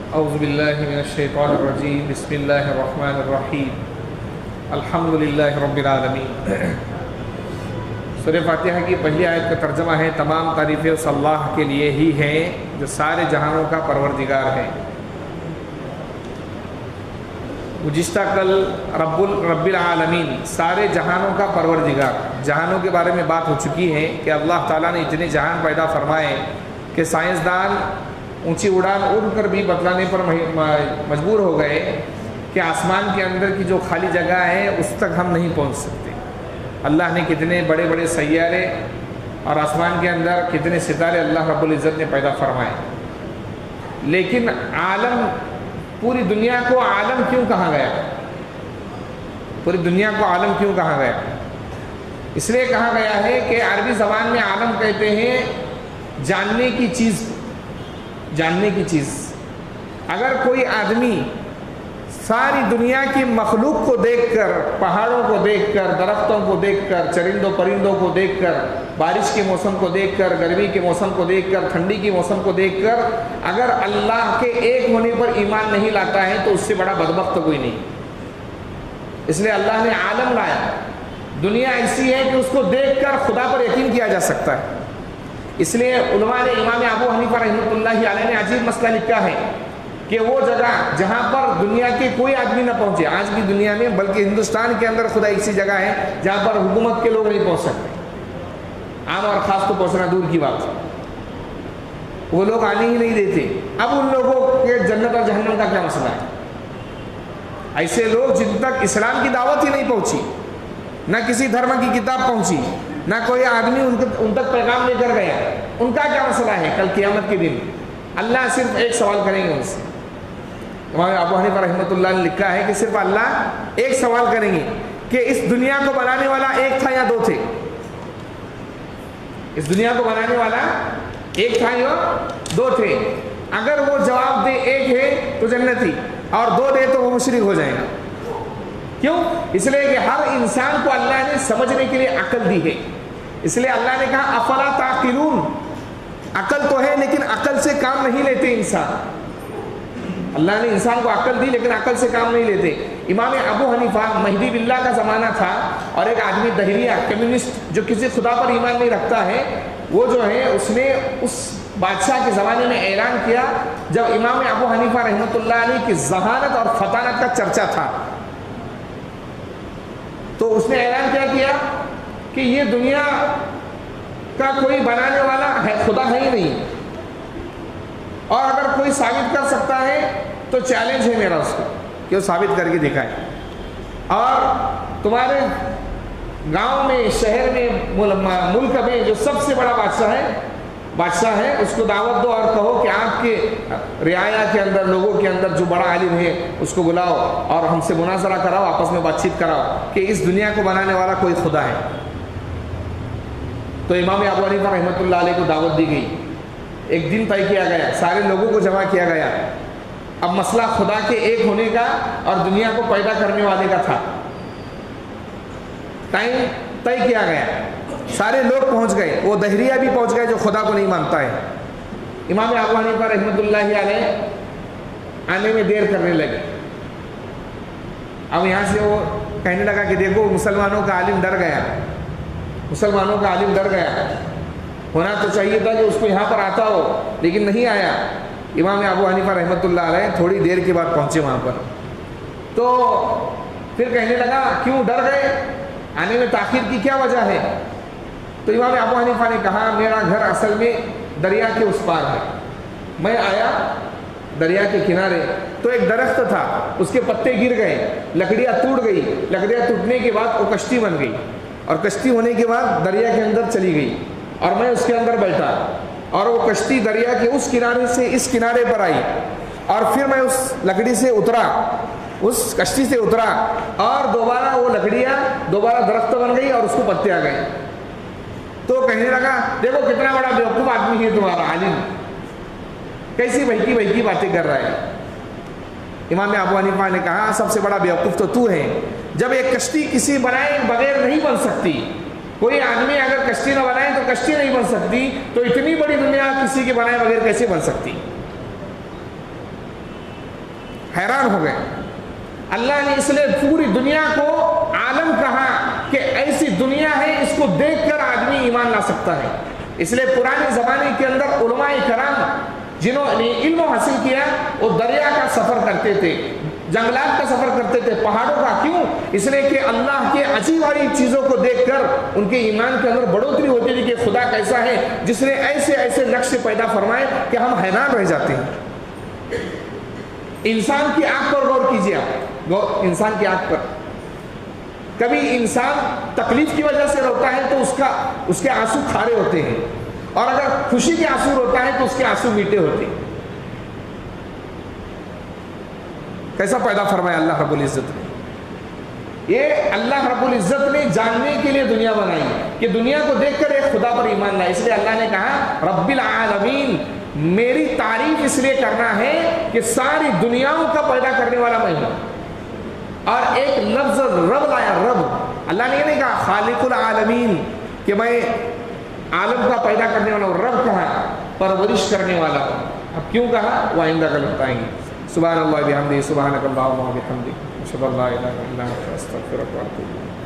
اعوذ باللہ من الشیطان الرجیم بسم اللہ الرحمن الرحیم الحمدللہ رب العالمین۔ سورہ فاتحہ کی پہلی آیت کا ترجمہ ہے: تمام تعریفیں اس اللہ کے لیے ہی ہیں جو سارے جہانوں کا پروردگار ہے۔ گزشتہ کل رب العالمین، سارے جہانوں کا پروردگار، جہانوں کے بارے میں بات ہو چکی ہے کہ اللہ تعالیٰ نے اتنے جہان پیدا فرمائے کہ سائنسدان اونچی اڑان اڑ کر بھی بتلانے پر مجبور ہو گئے کہ آسمان کے اندر کی جو خالی جگہ ہے اس تک ہم نہیں پہنچ سکتے۔ اللہ نے کتنے بڑے بڑے سیارے اور آسمان کے اندر کتنے ستارے اللہ رب العزت نے پیدا فرمائے، لیکن عالم، پوری دنیا کو عالم کیوں کہا گیا؟ پوری دنیا کو عالم کیوں کہا گیا؟ اس لیے کہا گیا ہے کہ عربی زبان میں عالم کہتے ہیں جاننے کی چیز، جاننے کی چیز۔ اگر کوئی آدمی ساری دنیا کی مخلوق کو دیکھ کر، پہاڑوں کو دیکھ کر، درختوں کو دیکھ کر، چرندوں پرندوں کو دیکھ کر، بارش کے موسم کو دیکھ کر، گرمی کے موسم کو دیکھ کر، ٹھنڈی کے موسم کو دیکھ کر اگر اللہ کے ایک ہونے پر ایمان نہیں لاتا ہے تو اس سے بڑا بدبخت کوئی نہیں۔ اس لیے اللہ نے عالم لایا۔ دنیا ایسی ہے کہ اس کو دیکھ کر خدا پر یقین کیا جا سکتا ہے۔ اس لیے علماء نے، امام ابو حنیفہ رحمۃ اللہ علیہ نے عجیب مسئلہ لکھا ہے کہ وہ جگہ جہاں پر دنیا کے کوئی آدمی نہ پہنچے، آج بھی دنیا میں بلکہ ہندوستان کے اندر خدا ایسی جگہ ہے جہاں پر حکومت کے لوگ نہیں پہنچ سکتے، عام اور خاص تو پہنچنا دور کی بات، وہ لوگ آنے ہی نہیں دیتے۔ اب ان لوگوں کے جنت اور جہنم کا کیا مسئلہ ہے؟ ایسے لوگ جن تک اسلام کی دعوت ہی نہیں پہنچی، نہ کسی دھرم کی کتاب پہنچی، نہ کوئی آدمی ان تک پیغام لے کر گیا، ان کا کیا مسئلہ ہے؟ کل قیامت کے دن اللہ صرف ایک سوال کریں گے ان سے۔ امام ابو حنیفہ رحمۃ اللہ نے لکھا ہے کہ صرف اللہ ایک سوال کریں گے کہ اس دنیا کو بنانے والا ایک تھا یا دو تھے؟ اس دنیا کو بنانے والا ایک تھا یا دو تھے؟ اگر وہ جواب دے ایک ہے تو جنتی، اور دو دے تو وہ مشرک ہو جائے گا۔ کیوں؟ اس لیے کہ ہر انسان کو اللہ نے سمجھنے کے لیے عقل دی ہے۔ اس لیے اللہ نے کہا افلا تعقلون، عقل تو ہے لیکن عقل سے کام نہیں لیتے انسان۔ اللہ نے انسان کو عقل دی لیکن عقل سے کام نہیں لیتے۔ امام ابو حنیفہ مہدی باللہ کا زمانہ تھا، اور ایک آدمی دہریہ کمیونسٹ جو کسی خدا پر ایمان نہیں رکھتا ہے، وہ جو ہے اس نے اس بادشاہ کے زمانے میں اعلان کیا، جب امام ابو حنیفہ رحمۃ اللہ علیہ کی ذہانت اور فطانت کا چرچا تھا، تو اس نے اعلان کیا کیا کہ یہ دنیا کا کوئی بنانے والا ہے، خدا ہے ہی نہیں، اور اگر کوئی ثابت کر سکتا ہے تو چیلنج ہے میرا اس کو کہ وہ ثابت کر کے دکھائے، اور تمہارے گاؤں میں، شہر میں، ملک میں جو سب سے بڑا بادشاہ ہے اس کو دعوت دو اور کہو کہ آپ کے رعایا کے اندر، لوگوں کے اندر جو بڑا عالم ہے اس کو بلاؤ اور ہم سے مناظرہ کراؤ، آپس میں بات چیت کراؤ کہ اس دنیا کو بنانے والا کوئی خدا ہے۔ تو امام ابو حنیفہ رحمۃ اللہ علیہ کو دعوت دی گئی، ایک دن طے کیا گیا، سارے لوگوں کو جمع کیا گیا۔ اب مسئلہ خدا کے ایک ہونے کا اور دنیا کو پیدا کرنے والے کا تھا۔ ٹائم طے کیا گیا، سارے لوگ پہنچ گئے، وہ دہریہ بھی پہنچ گئے جو خدا کو نہیں مانتا ہے۔ امام ابو حنیفہ رحمۃ اللہ علیہ آنے میں دیر کرنے لگے۔ اب یہاں سے وہ کہنے لگا کہ دیکھو مسلمانوں کا عالم ڈر گیا، مسلمانوں کا عالم ڈر گیا، ہونا تو چاہیے تھا کہ اس کو یہاں پر آتا ہو، لیکن نہیں آیا۔ امام ابو حنیفہ رحمۃ اللہ علیہ تھوڑی دیر کے بعد پہنچے وہاں پر، تو پھر کہنے لگا کیوں ڈر گئے، آنے میں تاخیر کی کیا وجہ ہے؟ تو امام ابو حنیفہ نے کہا میرا گھر اصل میں دریا کے اس پار ہے، میں آیا دریا کے کنارے تو ایک درخت تھا، اس کے پتے گر گئے، لکڑیاں ٹوٹ گئی، لکڑیاں ٹوٹنے کے بعد وہ کشتی بن گئی، اور کشتی ہونے کے بعد دریا کے اندر چلی گئی، اور میں اس کے اندر بیٹھا، اور وہ کشتی دریا کے اس کنارے سے اس کنارے پر آئی، اور پھر میں اس لکڑی سے اترا، اس کشتی سے اترا، اور دوبارہ وہ لکڑیاں دوبارہ درخت بن گئی اور اس کو پتے آ گئے۔ تو کہنے لگا دیکھو کتنا بڑا بیوقوف آدمی ہے تمہارا عالم، کیسی بہکی باتیں کر رہا ہے۔ امام ابو حنیفہ نے کہا سب سے بڑا بیوقوف تو ہے، جب ایک کشتی کسی بنائے بغیر نہیں بن سکتی، کوئی آدمی اگر کشتی نہ بنائے تو کشتی نہیں بن سکتی، تو اتنی بڑی دنیا کسی کے بنائے بغیر کیسے بن سکتی؟ حیران ہو گئے. اللہ نے اس لیے پوری دنیا کو عالم کہا کہ ایسی دنیا ہے اس کو دیکھ کر آدمی ایمان لا سکتا ہے. اس لیے پرانے زمانے کے اندر علماء کرام جنہوں نے علم حاصل کیا وہ دریا کا سفر کرتے تھے, جنگلات کا سفر کرتے تھے, پہاڑوں کا. کیوں؟ اس لیے کہ اللہ کے عجیب عجیب چیزوں کو دیکھ کر ان کے ایمان کے اندر بڑھوتری ہوتی تھی کہ خدا کیسا ہے جس نے ایسے ایسے نقش پیدا فرمائے کہ ہم حیران رہ جاتے ہیں. انسان کی آنکھ پر غور کیجیے آپ, انسان کی آنکھ پر کبھی انسان تکلیف کی وجہ سے روتا ہے تو اس کے آنسو کھارے ہوتے ہیں, اور اگر خوشی کے آنسو روتا ہے تو اس کے آنسو میٹھے ہوتے ہیں. کیسا پیدا فرمایا اللہ رب العزت نے. یہ اللہ رب العزت نے جاننے کے لیے دنیا بنائی کہ دنیا کو دیکھ کر ایک خدا پر ایمان لائے. اس لیے اللہ نے کہا رب العالمین, میری تعریف اس لیے کرنا ہے کہ ساری دنیاؤں کا پیدا کرنے والا میں ہوں. اور ایک لفظ رب لایا, رب. اللہ نے یہ نہیں کہا خالق العالمین کہ میں عالم کا پیدا کرنے والا ہوں, رب کہا پرورش کرنے والا ہوں. اب کیوں کہا وہ آئندہ کل بتائیں گے. سبحان اللہ بحمدہ, سبحانک اللہم و بحمدک, اشہد ان لا الہ الا انت, استغفرک و اتوب الیک.